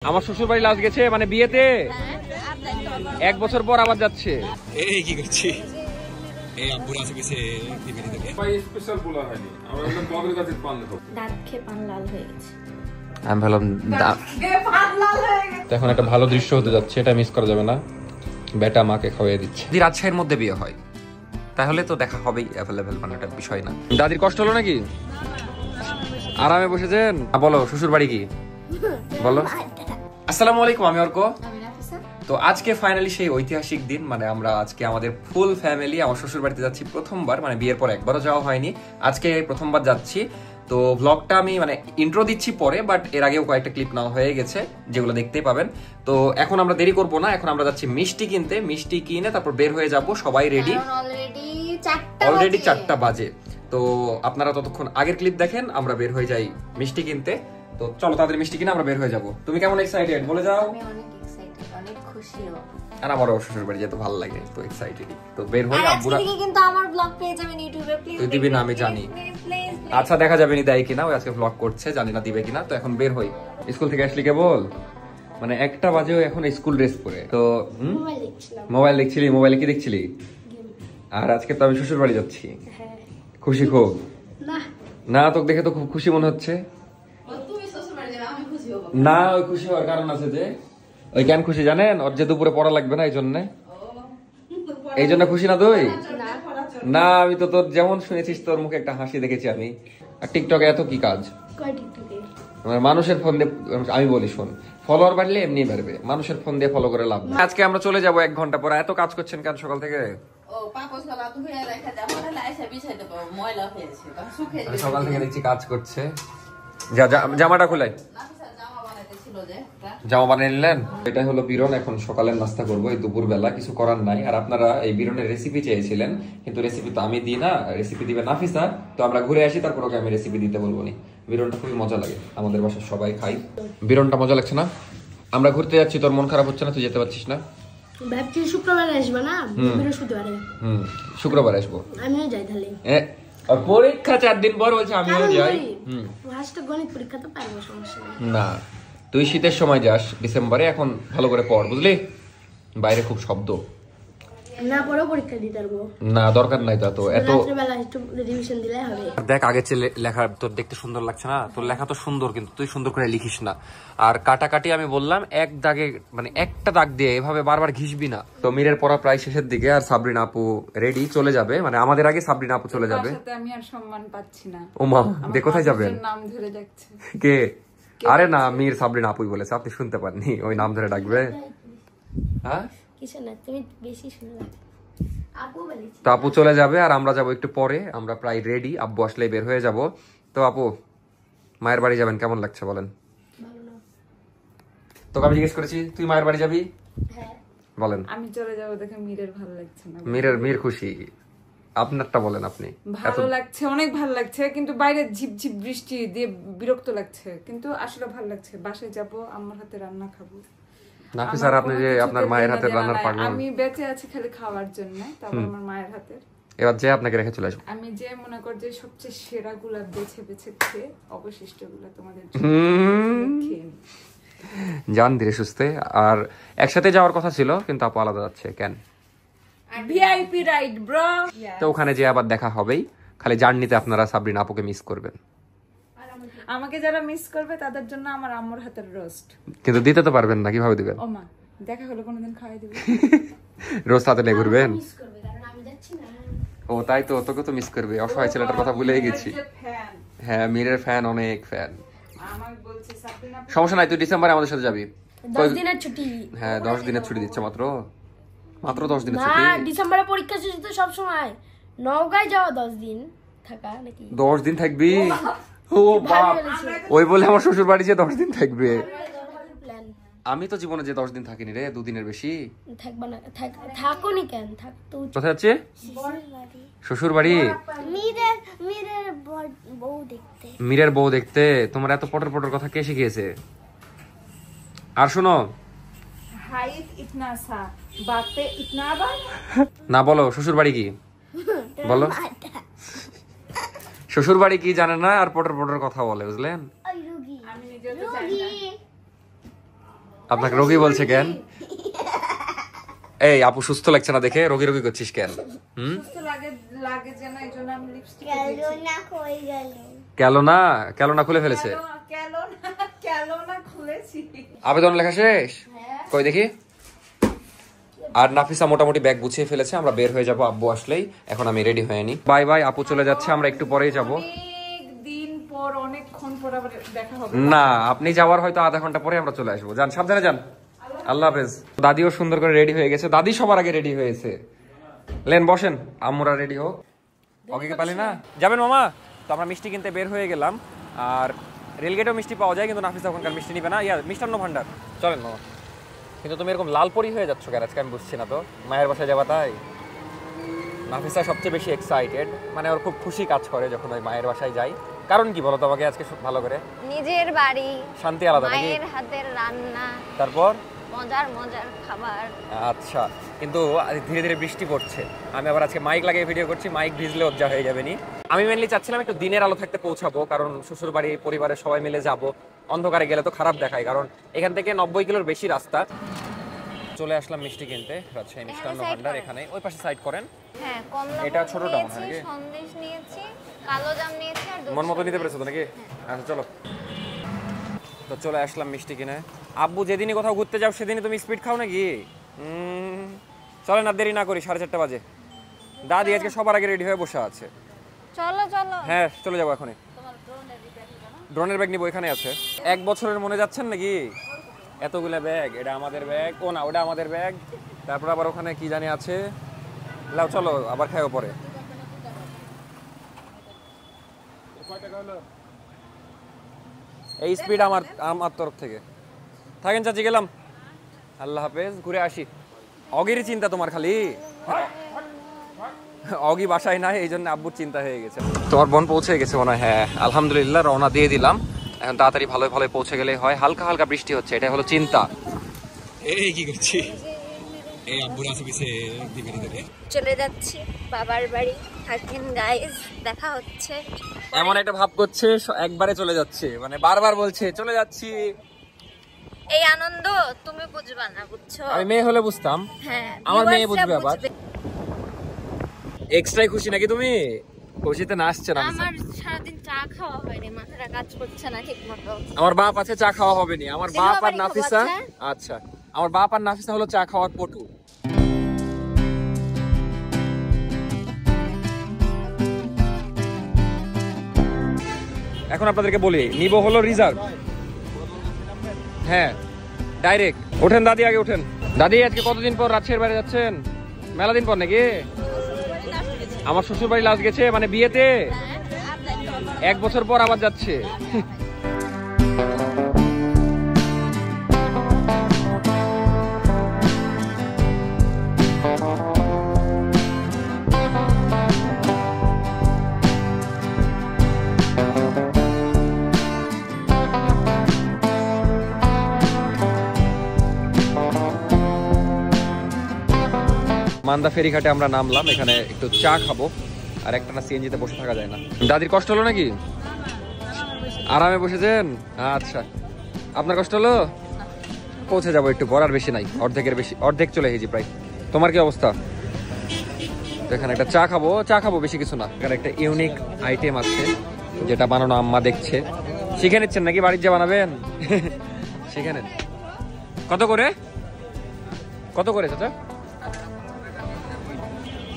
আমার শ্বশুর বাড়ি লাস্ট গেছে মানে বিয়েতে 1 বছর পর আবার যাচ্ছে। এই কি করছি? এই আব্বুর আছে গেছে ফ্যামিলি থেকে। ভাই স্পেশাল পোলা হয়নি। আমরা একটা ব্লগের কাছে পান দেব। দাঁত খেয়ে পান লাল হয়ে গেছে। আমি ভাবলাম এখন একটা ভালো দৃশ্য হতে যাচ্ছে, এটা মিস করা যাবে না। বেটা মাকে খাওয়াই দিচ্ছে। যদি রাজশাহীর মধ্যে বিয়ে হয় তাহলে তো দেখা হবেই, অ্যাভেলেবেল, মানে একটা বিষয় না। দাদির কষ্ট হলো নাকি? আরামে বসেছেন? বলো শ্বশুর বাড়ি কি বলো। আসসালামু আলাইকুম, আমি অর্ক। তো আজকে ফাইনালি সেই ঐতিহাসিক দিন, মানে আমরা আজকে আমাদের ফুল ফ্যামিলি আমার শ্বশুর বাড়িতে যাচ্ছি প্রথমবার, মানে বিয়ের পর একবারও যাওয়া হয়নি, আজকে প্রথমবার যাচ্ছি। তো ব্লগটা আমি মানে ইন্ট্রো দিচ্ছি পরে, বাট এর আগেও কয়েকটা ক্লিপ নেওয়া হয়ে গেছে যেগুলো দেখতেই পাবেন। তো এখন আমরা দেরি করবো না, এখন আমরা যাচ্ছি মিষ্টি কিনতে। মিষ্টি কিনে তারপর বের হয়ে যাব, সবাই রেডি। অলরেডি 4টা বাজে। তো আপনারা ততক্ষণ আগের ক্লিপ দেখেন, আমরা বের হয়ে যাই মিষ্টি কিনতে। তো চলো তাদের মিষ্টি কিনে আমরা বের হয়ে যাব। তুমি কেমন এক্সাইটেড বলে যাও? আমি অনেক এক্সাইটেড, অনেক খুশিও। আর আমারও শ্বশুর বাড়ি যেতে ভালো লাগে, তো এক্সাইটেডই। তো বের হই। আব্বুরা আজকে কিন্তু আমার ব্লগ পেয়ে যাবেন ইউটিউবে, প্লিজ। তুই দিবি না আমি জানি। আচ্ছা দেখা যাবে নি দেয় কিনা, ওই আজকে ব্লগ করছে, জানি না দিবে কিনা। তো এখন বের হই। স্কুল থেকে আসলি কেবল, মানে 1টা বাজেও এখন স্কুল ড্রেস পরে। তো মোবাইল দেখছিলি? মোবাইলে কি দেখছিলি? আর আজকে তো আমি শ্বশুর বাড়ি যাচ্ছি। খুশি খুব? না তোকে দেখে তো খুব খুশি মনে হচ্ছে। না ওই খুশি হওয়ার কারণ আছে যে, ওই কেন খুশি জানেন? ওর যে দুপুরে পড়া লাগবে না, এই জন্য খুশি না তুই? না আমি তো তোর যেমন শুনেছিস তোর মুখে একটা হাসি দেখেছি আমি। আর টিকটকে এত কি কাজ? মানুষের ফোন দিয়ে, আমি বলি শোন, ফলোয়ার বাড়লে এমনি বাড়বে, মানুষের ফোন দিয়ে ফলো করে লাভ। আজকে আমরা চলে যাবো 1 ঘন্টা পরে। এত কাজ করছেন কেন সকাল থেকে? সকাল থেকে দেখছি কাজ করছে। জামাটা খুলাই, জামা বানিয়ে নিলেন। এটা হলো বিরন। এখন সকালের নাস্তা করবো, এই দুপুর বেলা কিছু করার নাই। আর আপনারা এই বিরনের রেসিপি চেয়েছিলেন, কিন্তু রেসিপি তো আমি দিই না, রেসিপি দিবে নাফিসা। তো আমরা ঘুরে আসি, তারপর ওকে আমি রেসিপি দিতে বলবো নি। বিরনটা খুবই মজা লাগে, আমাদের বাসায় সবাই খাই। বিরনটা মজা লাগছে না? আমরা ঘুরতে যাচ্ছি, তোর মন খারাপ হচ্ছে না? তুই যেতে পারছিস না? ভাবছি শুক্রবারে আসবে না, বৃহস্পতিবারে। শুক্রবার আসবো। আমিও যাই তাহলে। পরীক্ষা 4 দিন পর বলছে আমিও যাই। গণিত পরীক্ষা তো পারবো, সমস্যা নেই। না তুই শীতের সময় যাস, ডিসেম্বরে। এখন ভালো করে পড়, বুঝলি? বাইরে খুব শব্দ। না পড়েও পরীক্ষা দিতে পারবো। না দরকার নাই তো এত। রাত্রিবেলা একটু রিভিশন দিলে হবে। দেখ আগে চেয়ে লেখা তোর দেখতে সুন্দর লাগছে না? তোর লেখা তো সুন্দর, কিন্তু তুই সুন্দর করে লিখিস না। আর কাটাকাটি আমি বললাম এক দাগে, মানে একটা দাগ দিয়ে এভাবে বারবার ঘিসবি না। তো মীরের পড়া প্রায় শেষের দিকে, আর সাবরিনা আপু রেডি চলে যাবে, মানে আমাদের আগে সাবরিনা আপু চলে যাবে। আমি আর সম্মান পাচ্ছি না। ও মা, দে কোথায় যাবেন? নাম ধরে যাচ্ছে কে? আরে না, মীর সাবরিনা আপুই বলেছে, আপনি শুনতে পাননি? ওই নাম ধরে ডাকবে। হ্যাঁ কিছু না, তুমি বেশি শুনলে। তো আপু চলে যাবে, আর আমরা যাবো একটু পরে। আমরা প্রায় রেডি, আব্বু আসলে বের হয়ে যাব। তো আপু মায়ের বাড়ি যাবেন, কেমন লাগছে বলেন? তোকে আমি জিজ্ঞেস করেছি তুই মায়ের বাড়ি যাবি, বলেন। আমি চলে যাবো দেখে মীরের ভালো লাগছে না। মীর খুশি, আপনারটা বলেন। আপনি? ভালো লাগছে, অনেক ভালো লাগছে, কিন্তু বাইরে ঝিপঝিপ বৃষ্টি দিয়ে বিরক্ত লাগছে, কিন্তু আসলে ভালো লাগছে। বাসায় যাব, আম্মার হাতে রান্না খাবো। নাফিস আর আপনি যে আপনার মায়ের হাতের রান্নার পাগল। আমি বেঁচে আছি খালি খাওয়ার জন্য, তারপর আমার মায়ের হাতের। এবার যে আপনাকে রেখে চলে আসবো। আমি যে মনে কর যে সবচেয়ে সেরা গুলা বেছে বেছে খেয়ে অবশিষ্ট গুলা তোমাদের যান ধীরে সুস্থে। আর একসাথে যাওয়ার কথা ছিল, কিন্তু আপু আলাদা যাচ্ছে। কেন? VIP ride bro. তো ওখানে যে আবার দেখা হবেই, খালি জার্নিতে আপনারা সাবরিনা আপুকে মিস করবেন। আমাকে যারা মিস করবে তাদের জন্য আমার আম্মুর হাতের রোস্ট। কিন্তু দিতে তো পারবেন না, কিভাবে দিবেন? ও মা, দেখা হলো কোনোদিন খাওয়াই দিবে। রোজ হাতে নিয়ে ঘুরবেন? মিস করবে কারণ আমি যাচ্ছি না। ও তাই তো, তোকে তো মিস করবে। অসহায় ছেলেটার কথা ভুলেই গেছি। হ্যাঁ মীরের ফ্যান, অনেক ফ্যান। সমস্যা নাই, তুই ডিসেম্বরে আমাদের সাথে যাবি। 10 দিনের ছুটি। হ্যাঁ 10 দিনের ছুটি দিচ্ছে, মাত্র 10 দিনের ছুটি। না ডিসেম্বরে পরীক্ষা শেষ তো সব সময়। নওগাঁয় যাওয়া 10 দিন থাকা নাকি? 10 দিন থাকবি? ও বাপ, ওই বলে আমার শ্বশুর বাড়ি যে 10 দিন থাকবে। আমি তো জীবনে যে 10 দিন থাকিনি রে, 2 দিনের বেশি থাকবা না। থাকোনি কেন? থাকতো। কোথায় যাচ্ছে? শ্বশুর বাড়ি। মীরের বউ দেখতে? তোমার এত পটর পটর কথা কে শিখিয়েছে? আর শোনো, না বলো শ্বশুর বাড়ি কি বলো। শ্বশুর বাড়ি কি জানে না, আর পটর পটর কথা বলে, বুঝলেন? আপনাকে রোগী বলছে কেন? এই আপু সুস্থ লাগছে না দেখে রোগী রোগী করছিস কেন? সুস্থ লাগে যে না, এইজন্য আমি লিপস্টিক কেন না খুলে ফেলেছে। খুলেছি। আবেদন লেখা শেষ? কই দেখি। আর নাফিসা মোটামুটি ব্যাগ গুছিয়ে ফেলেছে, আমরা বের হয়ে যাব আব্বু আসলেই। এখন আমি রেডি হয়ে নি। বাই বাই, আপু চলে যাচ্ছে, আমরা একটু পরেই যাব। দিন পর অনেকক্ষণ পর আবার দেখা হবে। না, আপনি যাওয়ার হয়তো আধা ঘন্টা পরে আমরা চলে আসবো। যান, সাবধানে যান। আল্লাহ হাফেজ। দাদিও সুন্দর করে রেডি হয়ে গেছে, দাদি সবার আগে রেডি হয়েছে। লেন বসেন, আম্মুরা রেডি হোক। ওকে পালি না যাবেন মামা? তো আমরা মিষ্টি কিনতে বের হয়ে গেলাম। আর রেলগেটেও মিষ্টি পাওয়া যায়, কিন্তু নাফিসা ওখানকার মিষ্টি নিবে না। মিষ্টান্ন ভান্ডার চলেন মামা। কিন্তু তুমি এরকম লালপরি হয়ে যাচ্ছ কেন আজকে? আমি বুঝছি না তো। মায়ের বাসায় যাবা তাই? নাফিসা সবচেয়ে বেশি এক্সাইটেড, মানে ওর খুব খুশি কাজ করে যখন ওই মায়ের বাসায় যাই। কারণ কি বলো তো আমাকে আজকে ভালো করে? নিজের বাড়ি, শান্তি আলাদা নাকি? মায়ের হাতের রান্না, তারপর মজার মজার খাবার। আচ্ছা, কিন্তু ধীরে ধীরে বৃষ্টি পড়ছে। আমি আবার আজকে মাইক লাগিয়ে ভিডিও করছি, মাইক ভিজলে লজ্জা হয়ে যাবে নি। আমি মেনলি চাচ্ছিলাম একটু দিনের আলো থাকতে পৌঁছাবো, কারণ শ্বশুর বাড়ি পরিবারের সবাই মিলে যাব। অন্ধকারে গেলে তো খারাপ দেখায়, কারণ এখান থেকে 90 কিলোর বেশি রাস্তা। চলে আসলাম মিষ্টি কিনতে, রাজশাহী মিষ্টান্ন ভান্ডার। এখানে ওই পাশে সাইড করেন। হ্যাঁ, কমলা এটা ছোটটা মনে হয় নাকি? সন্দেশ নিয়েছি, কালো জাম নিয়েছি আর দুধ। মন মতো নিতে পেরেছো তো নাকি? আচ্ছা চলো। তো চলে আসলাম মিষ্টি কিনে। আব্বু যেদিনই কোথাও ঘুরতে যাও সেদিনই তুমি স্পিড খাও নাকি? চলেন আর দেরি না করি, 4:30 বাজে। দাদি আজকে সবার আগে রেডি হয়ে বসে আছে। চলো চলো। হ্যাঁ চলে যাবো এখনই। ড্রোনের ব্যাগ নিবো, এখানে আছে। 1 বছরের মনে যাচ্ছেন নাকি? এতগুলা ব্যাগ, এটা আমাদের ব্যাগ। ও না, ওটা আমাদের ব্যাগ। তারপর আবার ওখানে কি জানি আছে। লাও চলো, আবার খাইও পরে। এই স্পিড আমার তরফ থেকে। থাকেন চাচি, গেলাম। আল্লাহ হাফেজ, ঘুরে আসি। অগির চিন্তা তোমার খালি? অগি বাসায় নাই, এই জন্য আব্বুর চিন্তা হয়ে গেছে। তোমার বোন পৌঁছে গেছে মনে হয়? হ্যাঁ আলহামদুলিল্লাহ, রওনা দিয়ে দিলাম। এখন তাড়াতাড়ি ভালো ভালো পৌঁছে গেলে হয়। হালকা হালকা বৃষ্টি হচ্ছে, এটা হলো চিন্তা। এই কি করছি? এই আব্বুর আছে পিছে দিবে দিবে। চলে যাচ্ছি বাবার বাড়ি। থাকেন গাইস, দেখা হচ্ছে। এমন একটা ভাব করছে একবারে চলে যাচ্ছে, মানে বারবার বলছে চলে যাচ্ছি। এই আনন্দ তুমি বুঝবা না, বুঝছো? আমি মেয়ে হলে বুঝতাম। হ্যাঁ, আমার মেয়ে বুঝবে viewers-রা আবার। এক্সট্রাই খুশি নাকি তুমি? খুশিতে নাচছে না? আমার সারাদিন চা খাওয়া হয়নি, মাথাটা কাজ করছে না ঠিক মতো। আমার বাপ আছে, চা খাওয়া হবে না। আমার বাপ আর বাড়ি নাফিসা। খবর আছে? আচ্ছা, আমার বাপ আর নাফিসা হলো চা খাওয়ার পটু। এখন আপনাদেরকে বলি, নিব হলো রিজার্ভ। হ্যাঁ ডাইরেক্ট ওঠেন দাদি, আগে ওঠেন। দাদি আজকে কতদিন পর রাজশাহীর বাইরে যাচ্ছেন? মেলা দিন পর নাকি? আমার শ্বশুর বাড়ি লাস্ট গেছে মানে বিয়েতে, 1 বছর পর আবার যাচ্ছে। মান্দা ফেরিঘাটে আমরা নামলাম, এখানে একটু চা খাবো। আর একটা না সিএনজিতে বসে থাকা যায় না। দাদির কষ্ট হলো নাকি? আরামে বসেছেন? আচ্ছা, আপনার কষ্ট হলো? পৌঁছে যাবো একটু পর, আর বেশি নাই, অর্ধেক চলে এসেছি প্রায়। তোমার কি অবস্থা? এখানে একটা চা খাবো, বেশি কিছু না। এখানে একটা ইউনিক আইটেম আছে যেটা বানানো আম্মা দেখছে। শিখে নিচ্ছেন নাকি? বাড়ির যে বানাবেন শিখে নেন। কত করে চাচা?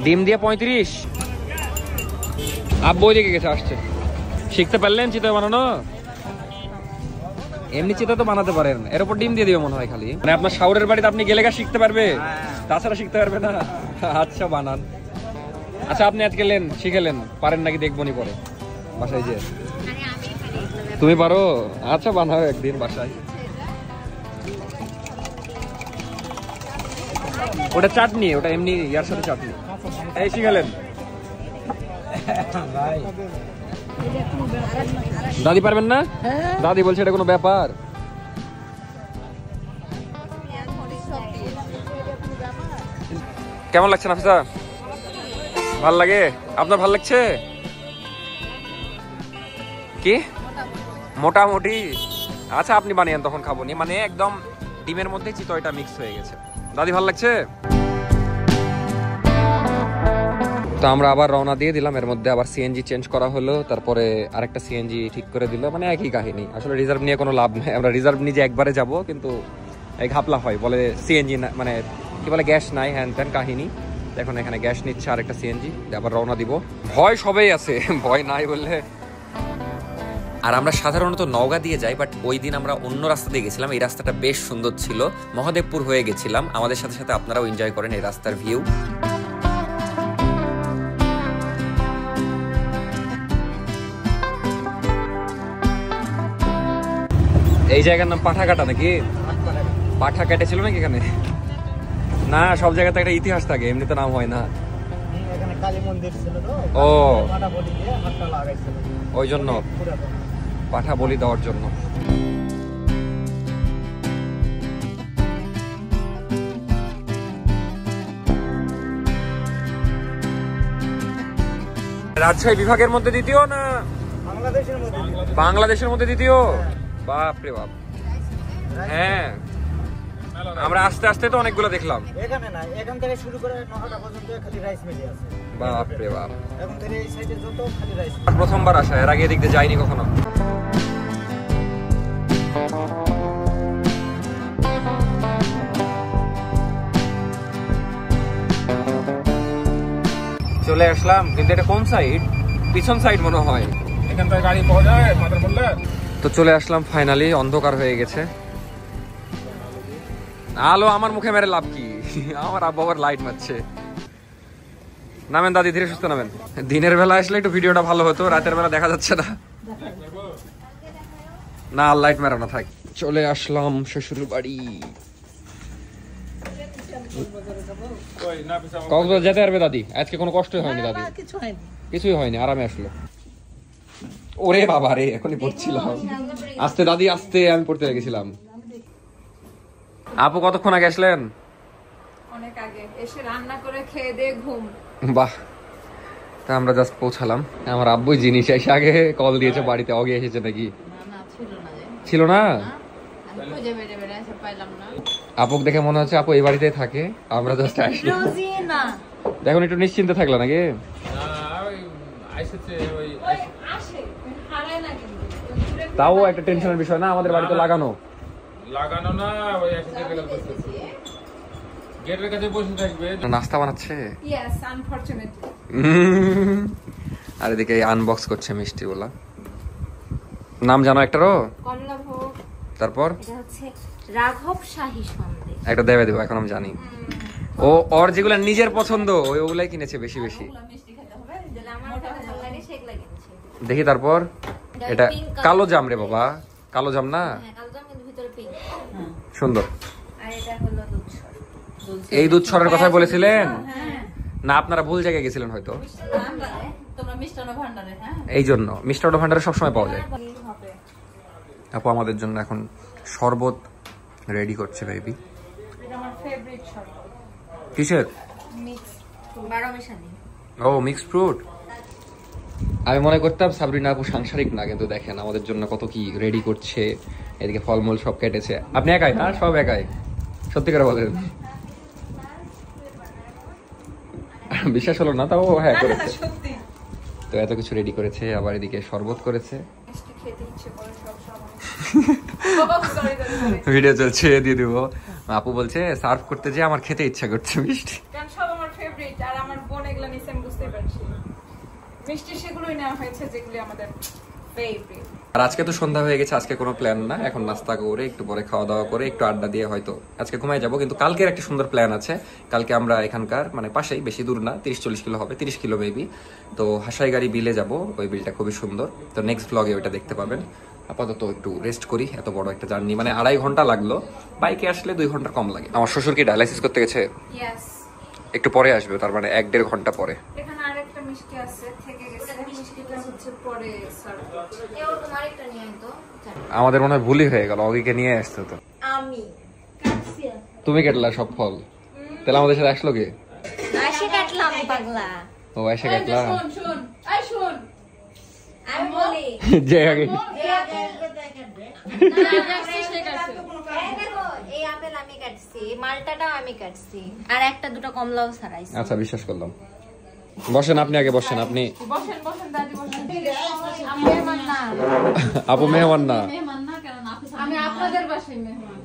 ডিম দিয়ে 35। আব্বু ওইদিকে গেছে, আসছে। শিখতে পারলেন চিতা বানানো? এমনি চিতা তো বানাতে পারেন, এর উপর ডিম দিয়ে দিবে মনে হয় খালি। মানে আপনার শাওরের বাড়িতে আপনি গেলে শিখতে পারবে, তাছাড়া শিখতে পারবে না। আচ্ছা বানান। আচ্ছা আপনি আজকে শিখেলেন, পারেন নাকি দেখবো নি পরে বাসায় যে। তুমি পারো? আচ্ছা বানাও একদিন বাসায়। ওটা চাটনি, ওটা এমনি ইয়ার সাথে চাটনি। এই শিখালেন? দাদি পারবেন না? দাদি বলছে এটা কোনো ব্যাপার? কেমন লাগছে নাফিসা? ভাল লাগে? আপনার ভাল লাগছে কি? মোটামুটি। আচ্ছা আপনি বানিয়েন, তখন খাবো নি। মানে একদম ডিমের মধ্যে চিতইটা মিক্স হয়ে গেছে। দাদি ভালো লাগছে? তো আমরা আবার রওনা দিয়ে দিলাম, এর মধ্যে আবার সিএনজি চেঞ্জ করা হলো, তারপরে আরেকটা সিএনজি ঠিক করে দিল, মানে একই কাহিনী। আসলে রিজার্ভ নিয়ে কোনো লাভ নেই, আমরা রিজার্ভ নিজে একবারে যাব কিন্তু এই ঘাপলা হয়, বলে সিএনজি না, মানে কি বলে গ্যাস নাই, হ্যান ত্যান কাহিনী। এখন এখানে গ্যাস নিচ্ছে আরেকটা সিএনজি, আবার রওনা দিব। ভয় সবাই আছে, ভয় নাই বললে। আর আমরা সাধারণত নওগাঁ দিয়ে যাই, বাট ওই দিন আমরা অন্য রাস্তা দিয়ে গেছিলাম। এই রাস্তাটা বেশ সুন্দর ছিল, মহাদেবপুর হয়ে গেছিলাম। আমাদের সাথে সাথে আপনারাও এনজয় করেন এই রাস্তার ভিউ। এই জায়গার নাম পাঠাকাটা নাকি? পাঠা কেটেছিল নাকি এখানে? না, সব জায়গাতে একটা ইতিহাস থাকে, এমনি তো নাম হয় না। ও ওই জন্য পাঠা বলি দেওয়ার জন্য। রাজশাহী বিভাগের মধ্যে দ্বিতীয় না বাংলাদেশের মধ্যে দ্বিতীয়? বাপ রে বাপ। হ্যাঁ, আমরা আস্তে আস্তে তো অনেকগুলো দেখলাম। এখানে না, এখান থেকে শুরু করে নহাটা পর্যন্ত খালি রাইস মিলই আছে। বাপ রে বাপ, এখন থেকে এই সাইডে যত খালি রাইস। প্রথমবার আসা, এর আগে এদিক দিয়ে যাইনি কখনো। চলে আসলাম, কিন্তু এটা কোন সাইড? পিছন সাইড মনে হয়। এখান থেকে গাড়ি পাওয়া যায় মাথার বললে। তো চলে আসলাম ফাইনালি, অন্ধকার হয়ে গেছে। আলো আমার মুখে মেরে লাভ কি, আমার আব্বা আবার লাইট মারছে। নামেন দাদি, ধীরে সুস্থ নামেন। দিনের বেলা আসলে একটু ভিডিওটা ভালো হতো, রাতের বেলা দেখা যাচ্ছে না। না, লাইট মারানো থাক। চলে আসলাম শ্বশুর বাড়ি। কক্সবাজার যেতে পারবে দাদি? আজকে কোনো কষ্টই হয়নি দাদি? কিছুই হয়নি, আরামে আসলো। ওরে বাবা রে, এখনই পড়ছিলাম। আস্তে দাদি আস্তে, আমি পড়তে লেগেছিলাম। আপু কতক্ষণ আগে আসলেন? অনেক আগে এসে রান্না করে খেয়ে দিয়ে ঘুম। বাহ, তা আমরা জাস্ট পৌঁছালাম। আমার আব্বুই জিনিস এসে আগে কল দিয়েছে বাড়িতে, আগে এসেছে নাকি? ছিল না। আপুক দেখে মনে হচ্ছে আপু এই বাড়িতেই থাকে, আমরা জাস্ট আসলাম। দেখুন একটু নিশ্চিন্তে থাকলো নাকি? তাও একটা টেনশনের বিষয় না, আমাদের বাড়িতে লাগানো না, ওই একসাথে গেলে গেটের কাছে বসে থাকবে। নাস্তা বানাচ্ছে। Yes, unfortunately. আর এদিকে আনবক্স করছে মিষ্টি গুলা। নাম জানো একটারও? কমলাভোগ। তারপর এটা হচ্ছে রাঘব শাহী সন্দেশ। একটা দেবে দেবো, এখন আমি জানি। ও ওর যেগুলা নিজের পছন্দ ওগুলাই কিনেছে বেশি বেশি। আমার ওটা ভালো লাগে, সেগুলা কিনছি। দেখি তারপর। এটা কালো জাম রে বাবা, কালো জাম না? হ্যাঁ, কালো জাম কিন্তু ভিতরে পিঙ্ক। সুন্দর। আর এটা হলো দুধ। এই দুধ ছড়ের কথা বলেছিলেন না? আপনারা ভুল জায়গায় গেছিলেন হয়তো, তোমরা মিষ্টান্ন ভান্ডারে। হ্যাঁ, এই জন্য মিষ্টান্ন ভান্ডারে সবসময় পাওয়া যায়। আপু আমাদের জন্য এখন শরবত রেডি করছে বেবি। এটা আমার ফেভারিট শরবত। কিসের? মিক্স 12 মিশালি। ও, মিক্সড ফ্রুট। আমি মনে করতাম সাবরিনা আপু সাংসারিক না, কিন্তু দেখেন আমাদের জন্য কত কি রেডি করছে। এদিকে ফলমূল সব কেটেছে। আপনি একাই না? সব একাই? সত্যি করে বলেন, বিশ্বাস হলো না? তাও হ্যাঁ করেছে। তো এত কিছু রেডি করেছে, আবার এদিকে শরবত করেছে। ভিডিও চলছে, দিয়ে দিব। আপু বলছে সার্ভ করতে যে আমার খেতে ইচ্ছা করছে মিষ্টি। কারণ সব আমার ফেভারিট, আর আমার বোন এগুলো নিছে আমি বুঝতে পারছি। মিষ্টি সেগুলোই নেওয়া হয়েছে যেগুলো আমাদের ফেভারিট। আর আজকে তো সন্ধ্যা হয়ে গেছে, আজকে কোনো প্ল্যান না। এখন নাস্তা করে একটু পরে খাওয়া দাওয়া করে একটু আড্ডা দিয়ে হয়তো আজকে ঘুমায় যাবো। কিন্তু কালকের একটা সুন্দর প্ল্যান আছে। কালকে আমরা এখানকার মানে পাশেই, বেশি দূর না, 30-40 কিলো হবে, 30 কিলো মেবি। তো হাসাইগাড়ি বিলে যাব, ওই বিলটা খুবই সুন্দর। তো নেক্সট ব্লগে ওইটা দেখতে পাবেন। আপাতত একটু রেস্ট করি, এত বড় একটা জার্নি, মানে 2.5 ঘন্টা লাগলো, বাইকে আসলে 2 ঘন্টা কম লাগে। আমার শ্বশুর কি ডায়ালাইসিস করতে গেছে, ইয়েস, একটু পরে আসবে, তার মানে 1-1.5 ঘন্টা পরে। এখানে আরেকটা মিষ্টি আছে, থেকে গেছে। মিষ্টিটা হচ্ছে পরে সার্ভ। এও তোমার একটা নিয়ে আয় তো। আমাদের মনে হয় ভুলই হয়ে গেল, অগিকে নিয়ে আসতে তো। আমি তুমি কেটলা সব ফল, তাহলে আমাদের সাথে আসলো কে? আশে কাটলাম পাগলা। ও এসে কাটলা। শুন, আই শুন, আমি বলি যে আগে এই আগে কাটবে। না, সে কাটছে। এই দেখো, এই আপেল আমি কাটছি, মালটাটাও আমি কাটছি, আর একটা দুটো কমলাও ছাড়াইছি। আচ্ছা বিশ্বাস করলাম। বসেন, আপনি আগে বসেন। আপনি বসেন বসেন দাদি বসেন। আমি মেহমান না, আপু মেহমান না। আমি আপনাদের বাসায় মেহমান।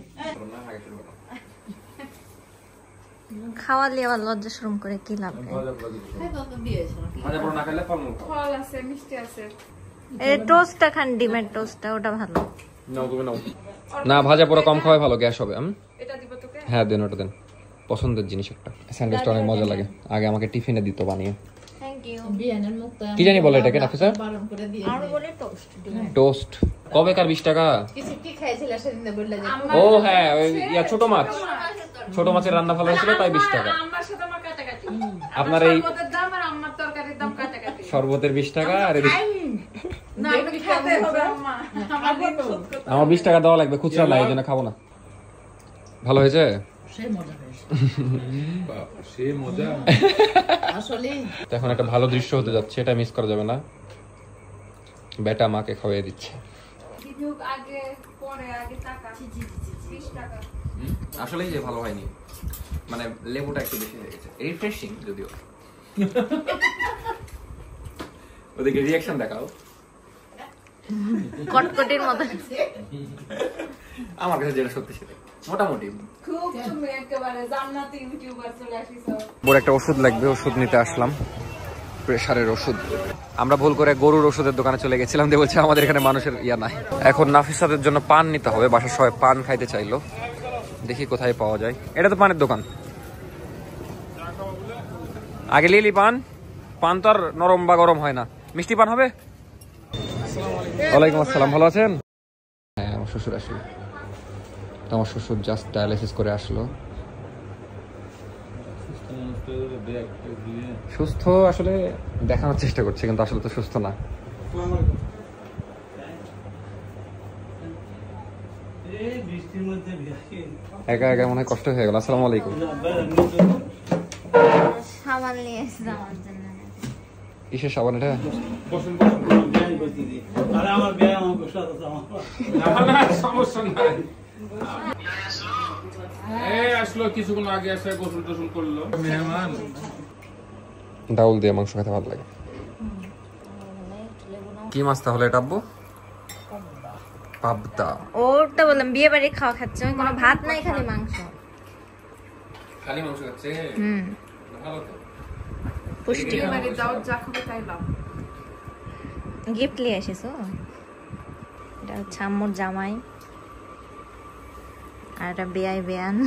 খাওয়ালে আবার লজ্জা শরম করে কি লাভ? ফল আছে, মিষ্টি আছে। এই টোস্টটা খান, ডিমের টোস্টটা, ওটা ভালো। না ভাজা পুরো কম খাওয়াই ভালো, গ্যাস হবে। এটা দিব তোকে? হ্যাঁ দেন, ওটা দেন। পছন্দের জিনিস একটা। স্যান্ডউইচটা অনেক মজা লাগে, আগে আমাকে টিফিনে দিত বানিয়ে। Thank you. কি জানি বলে এটাকে নাফিসা? আর বলে টোস্ট ডিমের। টোস্ট। কবে কার 20 টাকা? ও হ্যাঁ, ওই ছোট মাছ, ছোট মাছের রান্না ভালো হয়েছিল তাই 20 টাকা। আমার সাথে আমার কাটাকাটি। আপনার এই শরবতের দাম আর আমার তরকারির দাম কাটাকাটি। শরবতের 20 টাকা আর না আপনি খেতে হবে আম্মা। আমার 20 টাকা দেওয়া লাগবে, খুচরা নাই, এই জন্য খাবো না। ভালো হয়েছে? সে মজা। তো এখন একটা ভালো দৃশ্য হতে যাচ্ছে, এটা মিস করা যাবে না। বেটা মাকে খাওয়াই দিচ্ছে। ভিডিও আগে পরে আগে টাকা 20 টাকা। আসলেই যে ভালো হয়নি, মানে লেবুটা একটু বেশি হয়ে গেছে। রিফ্রেশিং যদিও। ওদিকে রিঅ্যাকশন দেখাও। কটকটির মতো। আমার কাছে যেটা সত্যি সেটাই মোটামুটি। খুব তুমি একেবারে জান্নাতি ইউটিউবার চলে আসিছো। বড় একটা ওষুধ লাগবে, ওষুধ নিতে আসলাম, প্রেসারের ওষুধ। আমরা ভুল করে গরুর ওষুধের দোকানে চলে গেছিলাম, দিয়ে বলছে আমাদের এখানে মানুষের ইয়া নাই। এখন নাফিসাদের জন্য পান নিতে হবে, বাসার সবাই পান খাইতে চাইলো, দেখি কোথায় পাওয়া যায়। এটা তো পানের দোকান, আগে লিলি পান। পান তো আর নরম বা গরম হয় না, মিষ্টি পান হবে। ওয়ালাইকুম আসসালাম, ভালো আছেন? হ্যাঁ আমার শ্বশুর আসলো, আমার শ্বশুর জাস্ট ডায়ালিসিস করে আসলো। সুস্থ আসলে দেখানোর চেষ্টা করছে, কিন্তু আসলে তো সুস্থ না। একা একা মনে হয় কষ্ট হয়ে গেল। আসসালামু আলাইকুম। সাবান নিয়ে এসেছে আমার জন্য। কিসের সাবান এটা? সমস্যা নাই। আসলো কিছুক্ষণ আগে, আসে গোসল টোসল করলো। মেহমান ডাউল দিয়ে মাংস খেতে ভালো লাগে। কি মাছ তাহলে এটা আব্বু? পাবদা। ওটা বললাম বিয়ে বাড়ি খাওয়া খাচ্ছে, আমি কোনো ভাত নাই, খালি মাংস। খালি মাংস খাচ্ছে? ভালো তো, পুষ্টি। মানে যাও যা খাবে তাই লাভ। গিফট নিয়ে এসেছো? এটা হচ্ছে আম্মুর জামাই, আর এটা বেয়াই বেয়ান।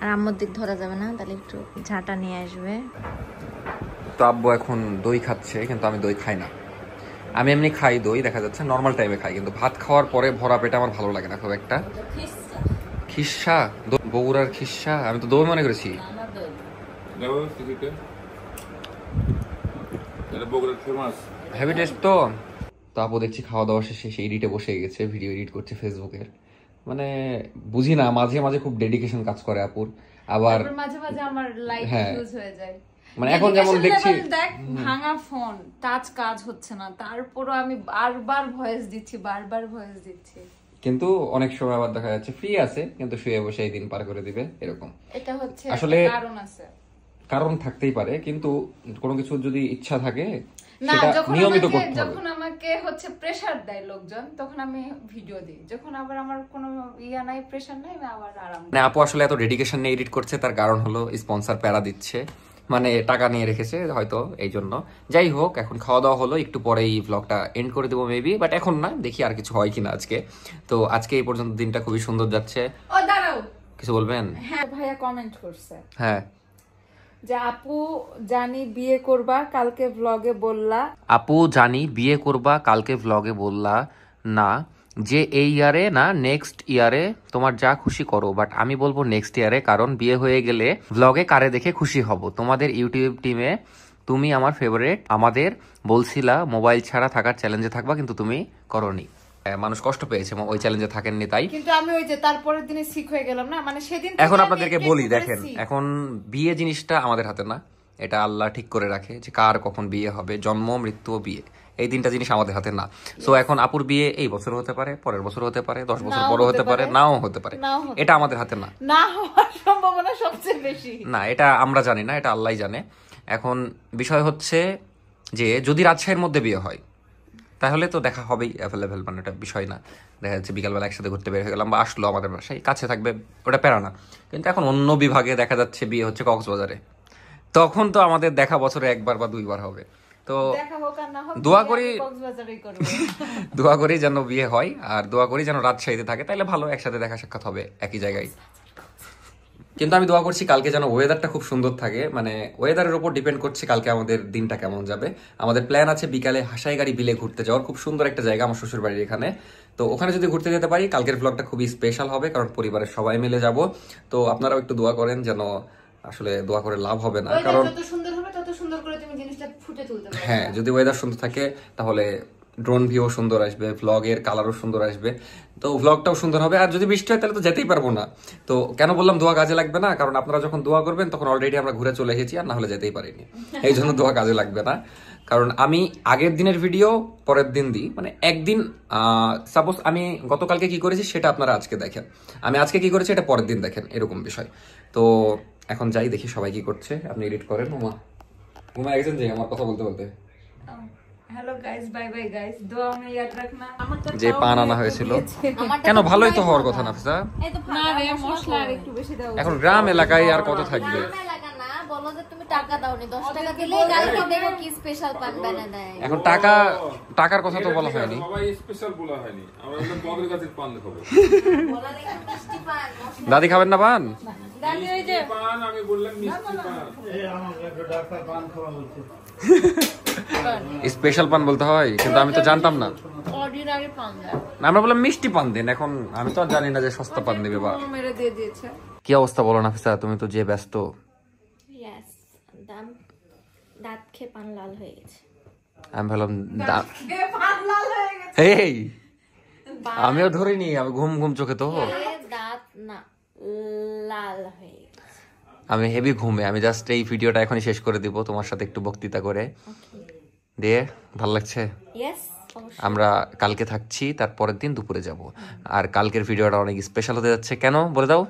আর আম্মুর দিক ধরা যাবে না, তাহলে একটু ঝাঁটা নিয়ে আসবে। তো আব্বু এখন দই খাচ্ছে, কিন্তু আমি দই খাই না। আমি এমনি খাই দই, দেখা যাচ্ছে নর্মাল টাইমে খাই, কিন্তু ভাত খাওয়ার পরে ভরা পেটে আমার ভালো লাগে না খুব একটা। খিসা, বগুড়ার খিসা, আমি তো দই মনে করেছি। হেভি টেস্ট তো। তো আপু দেখছি খাওয়া দাওয়া শেষে সেই এডিটে বসে গেছে, ভিডিও এডিট করছে ফেসবুকের। মানে বুঝি না, মাঝে মাঝে খুব ডেডিকেশন কাজ করে আপুর, আবার মাঝে মাঝে আমার লাইট হ্যাঁ ফিউজ হয়ে যায়। মানে এখন যেমন দেখছি দেখ ভাঙা ফোন, টাচ কাজ হচ্ছে না, তারপরও আমি বারবার ভয়েস দিচ্ছি। কিন্তু অনেক সময় আবার দেখা যাচ্ছে ফ্রি আছে, কিন্তু শুয়ে বসে এই দিন পার করে দিবে এরকম। এটা হচ্ছে আসলে কারণ আছে, কারণ থাকতেই পারে, কিন্তু কোনো কিছু যদি ইচ্ছা থাকে না সেটা নিয়মিত করতে হবে। যখন আমাকে হচ্ছে প্রেসার দেয় লোকজন, তখন আমি ভিডিও দিই। যখন আবার আমার কোনো ইয়া নাই, প্রেসার নাই, আমি আবার আরাম। মানে আপু আসলে এত ডেডিকেশন নিয়ে এডিট করছে, তার কারণ হলো স্পন্সর প্যারা দিচ্ছে, মানে টাকা নিয়ে রেখেছে হয়তো এই জন্য। যাই হোক, এখন খাওয়া দাওয়া হলো, একটু পরে এই ব্লগটা এন্ড করে দেবো মেবি, বাট এখন না, দেখি আর কিছু হয় কিনা আজকে। তো আজকে এই পর্যন্ত দিনটা খুবই সুন্দর যাচ্ছে। ও দাঁড়াও, কিছু বলবেন? হ্যাঁ ভাইয়া কমেন্ট করছে হ্যাঁ, যে আপু জানি বিয়ে করবা, কালকে ব্লগে বললা। আপু জানি বিয়ে করবা, কালকে ভ্লগে বললা না যে এই ইয়ারে না নেক্সট ইয়ারে, তোমার যা খুশি করো, বাট আমি বলবো নেক্সট ইয়ারে, কারণ বিয়ে হয়ে গেলে ভ্লগে কারে দেখে খুশি হব। তোমাদের ইউটিউব টিমে তুমি আমার ফেভারিট, আমাদের বলছিলা মোবাইল ছাড়া থাকার চ্যালেঞ্জে থাকবা, কিন্তু তুমি করনি। মানুষ কষ্ট পেয়েছে ওই চ্যালেঞ্জে থাকেননি, তাই কিন্তু আমি ওই যে তারপরের দিনে শিখ হয়ে গেলাম না, মানে সেদিন। এখন আপনাদেরকে বলি, দেখেন এখন বিয়ে জিনিসটা আমাদের হাতে না, এটা আল্লাহ ঠিক করে রাখে যে কার কখন বিয়ে হবে, জন্ম মৃত্যু বিয়ে, এই তিনটা জিনিস আমাদের হাতে না। সো এখন আপুর বিয়ে এই বছর হতে পারে, পরের বছর হতে পারে, 10 বছর পরে হতে পারে, নাও হতে পারে, এটা আমাদের হাতে না, না হওয়ার সম্ভাবনা সবচেয়ে বেশি। না এটা আমরা জানি না, এটা আল্লাহই জানে। এখন বিষয় হচ্ছে যে যদি রাজশাহীর মধ্যে বিয়ে হয় তাহলে তো দেখা হবেই, অ্যাভেলেবেল, মানে এটা বিষয় না। দেখা যাচ্ছে বিকালবেলা একসাথে ঘুরতে বের হয়ে গেলাম বা আসলো আমাদের বাসায়, কাছে থাকবে, ওটা প্যারা না। কিন্তু এখন অন্য বিভাগে দেখা যাচ্ছে বিয়ে হচ্ছে কক্সবাজারে, তখন তো আমাদের দেখা বছরে একবার বা দুইবার হবে। তো দোয়া করি দোয়া করি যেন বিয়ে হয়, আর দোয়া করি যেন রাজশাহীতে থাকে, তাইলে ভালো, একসাথে দেখা সাক্ষাৎ হবে একই জায়গায়। কিন্তু আমি দোয়া করছি কালকে যেন ওয়েদারটা খুব সুন্দর থাকে, মানে ওয়েদারের উপর ডিপেন্ড করছে কালকে আমাদের দিনটা কেমন যাবে। আমাদের প্ল্যান আছে বিকালে হাসাইগাড়ি বিলে ঘুরতে যাওয়ার, খুব সুন্দর একটা জায়গা আমার শ্বশুর বাড়ির এখানে। তো ওখানে যদি ঘুরতে যেতে পারি কালকের ব্লগটা খুবই স্পেশাল হবে, কারণ পরিবারের সবাই মিলে যাব। তো আপনারাও একটু দোয়া করেন, যেন আসলে দোয়া করে লাভ হবে না, কারণ যত সুন্দর হবে তত সুন্দর করে তুমি জিনিসটা ফুটে তুলতে পারবে। হ্যাঁ, যদি ওয়েদার সুন্দর থাকে তাহলে ড্রোন ভিউ সুন্দর আসবে, ভ্লগের কালারও সুন্দর আসবে, তো ভ্লগটাও সুন্দর হবে। আর যদি বৃষ্টি হয় তাহলে তো যেতেই পারবো না। তো কেন বললাম দোয়া কাজে লাগবে না, কারণ আপনারা যখন দোয়া করবেন তখন অলরেডি আমরা ঘুরে চলে এসেছি, আর না হলে যেতেই পারিনি, এই জন্য দোয়া কাজে লাগবে না। কারণ আমি আগের দিনের ভিডিও পরের দিন দিই, মানে একদিন সাপোজ আমি গতকালকে কি করেছি সেটা আপনারা আজকে দেখেন, আমি আজকে কি করেছি এটা পরের দিন দেখেন, এরকম বিষয়। তো এখন যাই দেখি সবাই কি করছে, আপনি এডিট করেন। ঘুমা একজন যে আমার কথা বলতে বলতে hello guys, bye bye guys, দোয়া মে ইয়াদ রাখনা। যে পান আনা হয়েছিল, কেন ভালোই তো হওয়ার কথা নাফিসা, না রে মশলা আর একটু বেশি দাও। এখন গ্রাম এলাকায় আর কত থাকবে। বলো যে তুমি টাকা দাওনি, 10 টাকা দিলে কালকে দেখো কি স্পেশাল পান বানায় দেয়। এখন টাকার কথা তো বলা হয়নি, সবাই স্পেশাল বলা হয়নি, আমরা একদম বগের কাছে পান দেখাবো। বলা দেখো মিষ্টি পান। দাদি খাবেন না পান? দাদি ওই যে পান আমি বললাম মিষ্টি পান। স্পেশাল পান বলতে হয়, কিন্তু আমি তো জানতাম না, অর্ডিনারি পান দাও। আমরা বললাম মিষ্টি পান দেন। এখন আমি তো আর জানি না যে সস্তা পান দেবে বা মেরে দিয়ে দিয়েছে। কি অবস্থা বলো নাফিসা, তুমি তো যে ব্যস্ত। ইয়েস, দাঁত খেয়ে পান লাল হয়ে গেছে। আমি ভাবলাম পান লাল হয়ে গেছে। এই আমিও ধরিনি, আমি ঘুম ঘুম চোখে তো দাঁত না লাল হয়ে গেছে। আমি হেভি ঘুমে, আমি জাস্ট এই ভিডিওটা এখনই শেষ করে দিব তোমার সাথে একটু বক্তৃতা করে দিয়ে। ভালো লাগছে? ইয়েস, আমরা কালকে থাকছি, তারপরের দিন দুপুরে যাব। আর কালকের ভিডিওটা অনেক স্পেশাল হতে যাচ্ছে। কেন বলে দাও?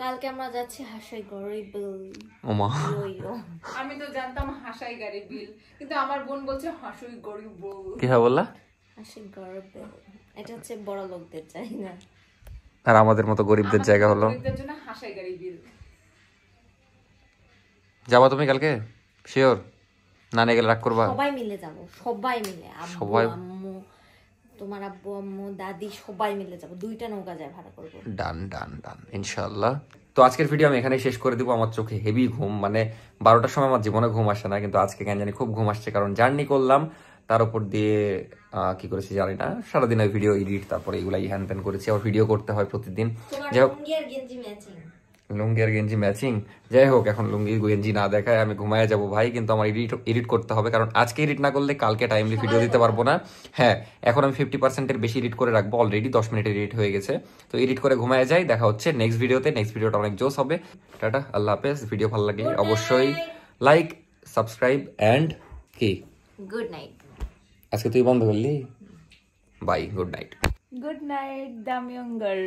কালকে আমরা যাচ্ছি হাসাইগাড়ি বিল। ওমা, আমি তো জানতাম হাসাইগাড়ি বিল, কিন্তু আমার বোন বলছে হাসাইগাড়ি বিল। কি হয় বললা? হাসাইগাড়ি বিল এটা হচ্ছে বড় লোকদের জায়গা, আর আমাদের মতো গরিবদের জায়গা হলো। গরিবদের জন্য হাসাইগাড়ি বিল। যাবা তুমি কালকে? শিওর? না নিয়ে গেলে রাগ করবা? সবাই মিলে যাব, সবাই মিলে, আব্বু আম্মু, তোমার আব্বু আম্মু দাদি সবাই মিলে যাব, 2টা নৌকা যায় ভাড়া করব। ডান ডান ডান, ইনশাআল্লাহ। তো আজকের ভিডিও আমি এখানেই শেষ করে দিব। আমার চোখে হেভি ঘুম, মানে 12টার সময় আমার জীবনে ঘুম আসে না, কিন্তু আজকে কেন জানি খুব ঘুম আসছে, কারণ জার্নি করলাম, তার উপর দিয়ে কি করেছি জানি না, সারাদিনের ভিডিও এডিট, তারপরে এগুলাই হ্যান ত্যান করেছি, আবার ভিডিও করতে হয় প্রতিদিন। যাই হোক, লুঙ্গি আর গেঞ্জি ম্যাচিং, যাই হোক এখন লুঙ্গি গেঞ্জি না দেখায় আমি ঘুমায় যাবো ভাই, কিন্তু আমার এডিট করতে হবে, কারণ আজকে এডিট না করলে কালকে টাইমলি ভিডিও দিতে পারবো না। হ্যাঁ, এখন আমি 50%-এর বেশি এডিট করে রাখবো, অলরেডি 10 মিনিটের এডিট হয়ে গেছে। তো এডিট করে ঘুমায় যাই, দেখা হচ্ছে নেক্সট ভিডিওতে। নেক্সট ভিডিওটা অনেক জোস হবে। টাটা, আল্লাহ হাফেজ। ভিডিও ভালো লাগলে অবশ্যই লাইক, সাবস্ক্রাইব অ্যান্ড কি গুড নাইট। আজকে তুই বন্ধ করলি, bye, good night. Good night দামিয়ঙ্গর।